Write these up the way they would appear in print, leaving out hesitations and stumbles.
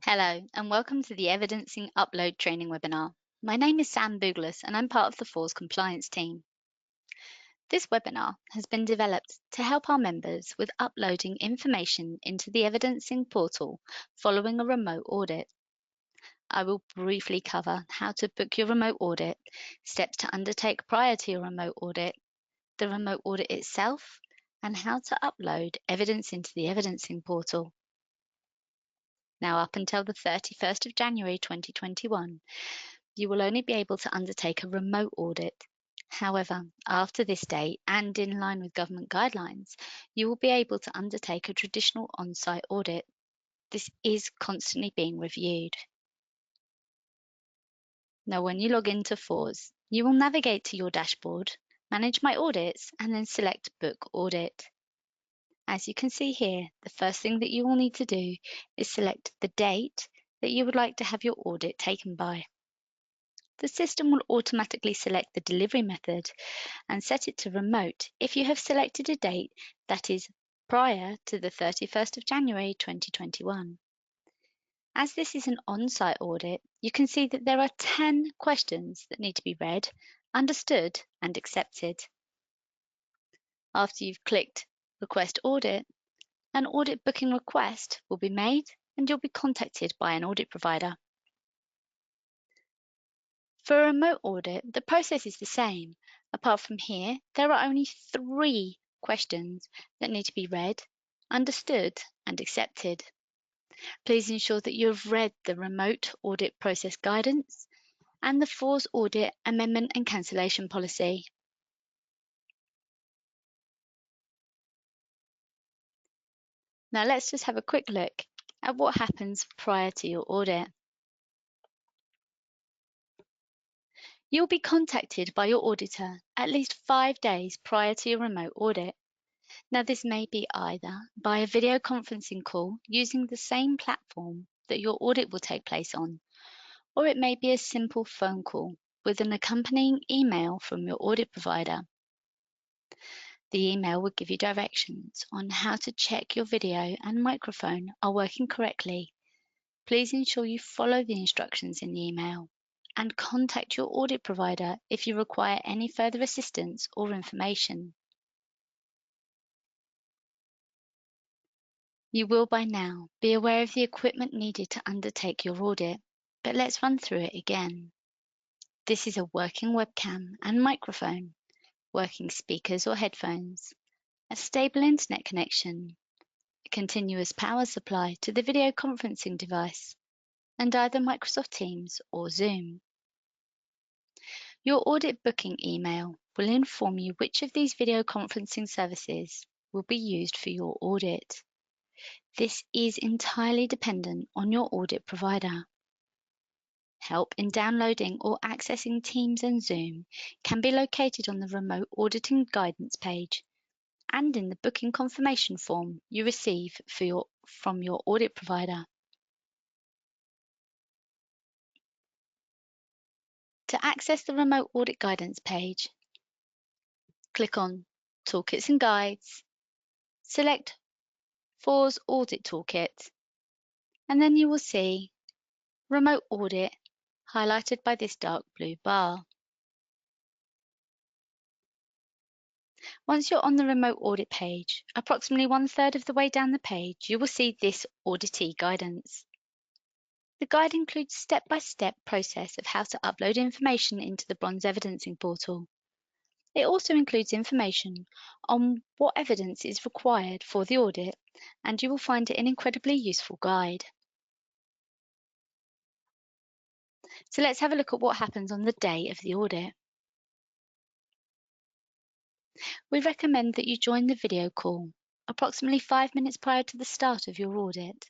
Hello, and welcome to the Evidencing Upload training webinar. My name is Sam Bouglas, and I'm part of the FORS compliance team. This webinar has been developed to help our members with uploading information into the Evidencing portal following a remote audit. I will briefly cover how to book your remote audit, steps to undertake prior to your remote audit, the remote audit itself, and how to upload evidence into the Evidencing portal. Now, up until the 31st of January 2021, you will only be able to undertake a remote audit. However, after this date and in line with government guidelines, you will be able to undertake a traditional on-site audit. This is constantly being reviewed. Now, when you log into FORS, you will navigate to your dashboard, manage my audits, and then select Book Audit. As you can see here, the first thing that you will need to do is select the date that you would like to have your audit taken by. The system will automatically select the delivery method and set it to remote if you have selected a date that is prior to the 31st of January 2021. As this is an on-site audit, you can see that there are 10 questions that need to be read, understood, and accepted. After you've clicked Request Audit, an audit booking request will be made and you'll be contacted by an audit provider. For a remote audit, the process is the same. Apart from here, there are only 3 questions that need to be read, understood, and accepted. Please ensure that you have read the remote audit process guidance and the FORS audit amendment and cancellation policy. Now let's just have a quick look at what happens prior to your audit. You'll be contacted by your auditor at least 5 days prior to your remote audit. Now, this may be either by a video conferencing call using the same platform that your audit will take place on, or it may be a simple phone call with an accompanying email from your audit provider. The email will give you directions on how to check your video and microphone are working correctly. Please ensure you follow the instructions in the email and contact your audit provider if you require any further assistance or information. You will by now be aware of the equipment needed to undertake your audit, but let's run through it again. This is a working webcam and microphone, working speakers or headphones, a stable internet connection, a continuous power supply to the video conferencing device, and either Microsoft Teams or Zoom. Your audit booking email will inform you which of these video conferencing services will be used for your audit. This is entirely dependent on your audit provider. Help in downloading or accessing Teams and Zoom can be located on the Remote Auditing Guidance page and in the booking confirmation form you receive from your audit provider. To access the Remote Audit Guidance page, click on Toolkits and Guides, select FORS Audit Toolkit, and then you will see Remote Audit highlighted by this dark blue bar. Once you're on the remote audit page, approximately 1/3 of the way down the page, you will see this auditee guidance. The guide includes step-by-step process of how to upload information into the bronze evidencing portal. It also includes information on what evidence is required for the audit, and you will find it an incredibly useful guide. So let's have a look at what happens on the day of the audit. We recommend that you join the video call approximately 5 minutes prior to the start of your audit.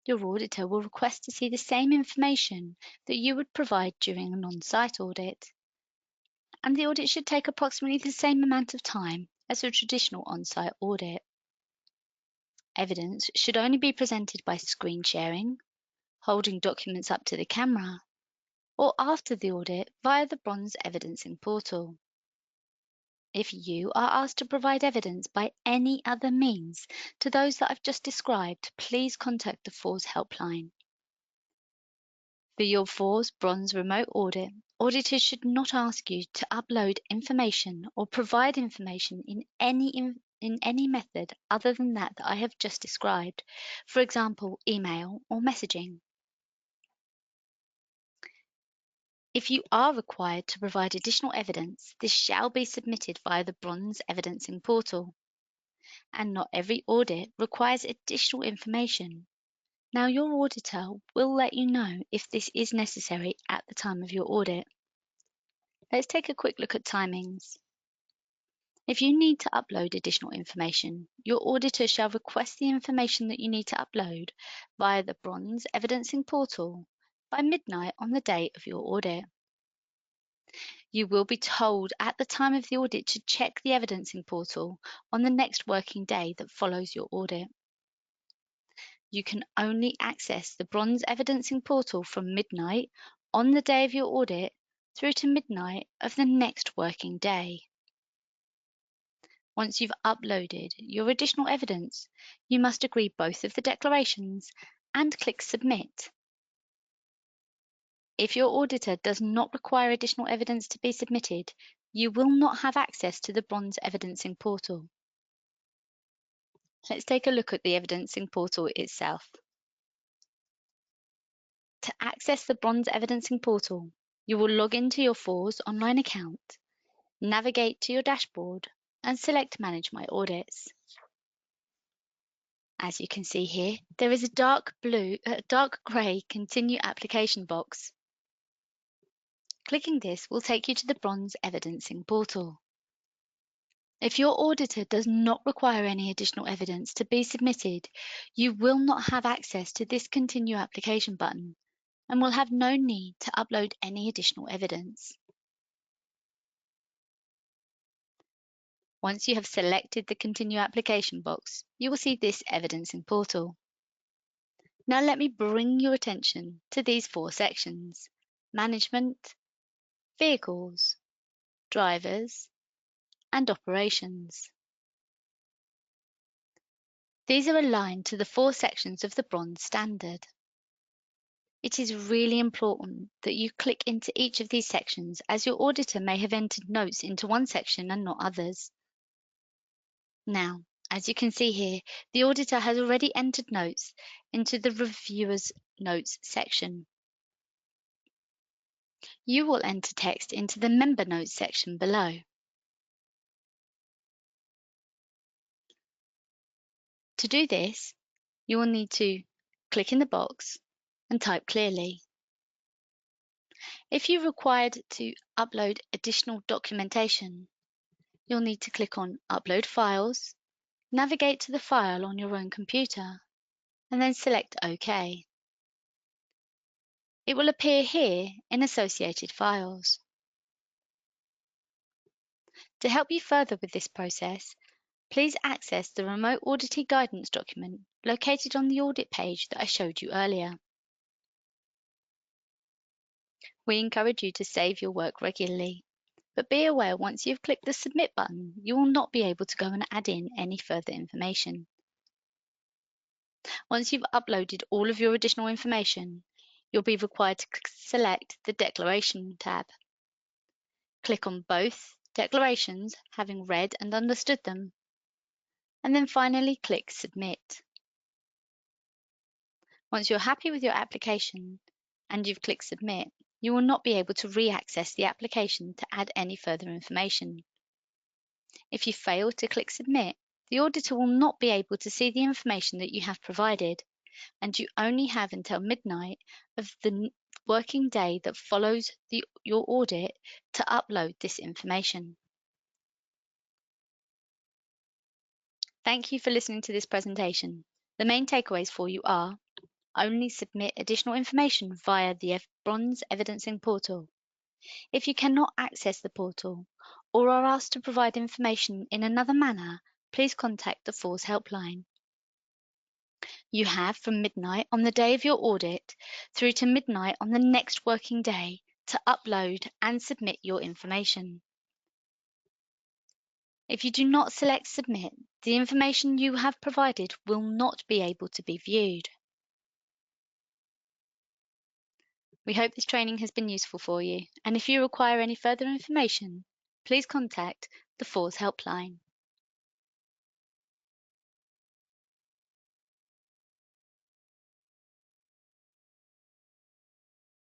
Your auditor will request to see the same information that you would provide during an on-site audit. And the audit should take approximately the same amount of time as a traditional on-site audit. Evidence should only be presented by screen sharing, holding documents up to the camera, or after the audit via the bronze evidencing portal. If you are asked to provide evidence by any other means to those that I've just described, please contact the FORS helpline. For your FORS Bronze Remote Audit, auditors should not ask you to upload information or provide information in any method other than that I have just described, for example, email or messaging. If you are required to provide additional evidence, this shall be submitted via the Bronze Evidencing Portal. And not every audit requires additional information. Now, your auditor will let you know if this is necessary at the time of your audit. Let's take a quick look at timings. If you need to upload additional information, your auditor shall request the information that you need to upload via the Bronze Evidencing Portal by midnight on the day of your audit. You will be told at the time of the audit to check the Evidencing Portal on the next working day that follows your audit. You can only access the Bronze Evidencing Portal from midnight on the day of your audit through to midnight of the next working day. Once you've uploaded your additional evidence, you must agree both of the declarations and click Submit. If your auditor does not require additional evidence to be submitted, you will not have access to the Bronze Evidencing Portal. Let's take a look at the Evidencing Portal itself. To access the Bronze Evidencing Portal, you will log into your FORS online account, navigate to your dashboard, and select Manage My Audits. As you can see here, there is a dark grey Continue Application box. Clicking this will take you to the Bronze Evidencing Portal. If your auditor does not require any additional evidence to be submitted, you will not have access to this Continue Application button and will have no need to upload any additional evidence. Once you have selected the Continue Application box, you will see this Evidencing Portal. Now let me bring your attention to these four sections: Management, Vehicles, Drivers, and Operations. These are aligned to the four sections of the Bronze Standard. It is really important that you click into each of these sections, as your auditor may have entered notes into one section and not others. Now, as you can see here, the auditor has already entered notes into the Reviewer's Notes section. You will enter text into the Member Notes section below. To do this, you will need to click in the box and type clearly. If you're required to upload additional documentation, you'll need to click on Upload Files, navigate to the file on your own computer, and then select OK. It will appear here in Associated Files. To help you further with this process, please access the Remote Auditee Guidance document located on the audit page that I showed you earlier. We encourage you to save your work regularly, but be aware once you've clicked the Submit button, you will not be able to go and add in any further information. Once you've uploaded all of your additional information, you'll be required to select the Declaration tab. Click on both declarations, having read and understood them, and then finally click Submit. Once you're happy with your application and you've clicked Submit, you will not be able to re-access the application to add any further information. If you fail to click Submit, the auditor will not be able to see the information that you have provided, and you only have until midnight of the working day that follows your audit to upload this information. Thank you for listening to this presentation. The main takeaways for you are: only submit additional information via the Bronze Evidencing Portal. If you cannot access the portal or are asked to provide information in another manner, please contact the FORS helpline. You have from midnight on the day of your audit through to midnight on the next working day to upload and submit your information. If you do not select Submit, the information you have provided will not be able to be viewed. We hope this training has been useful for you, and if you require any further information, please contact the FORS helpline.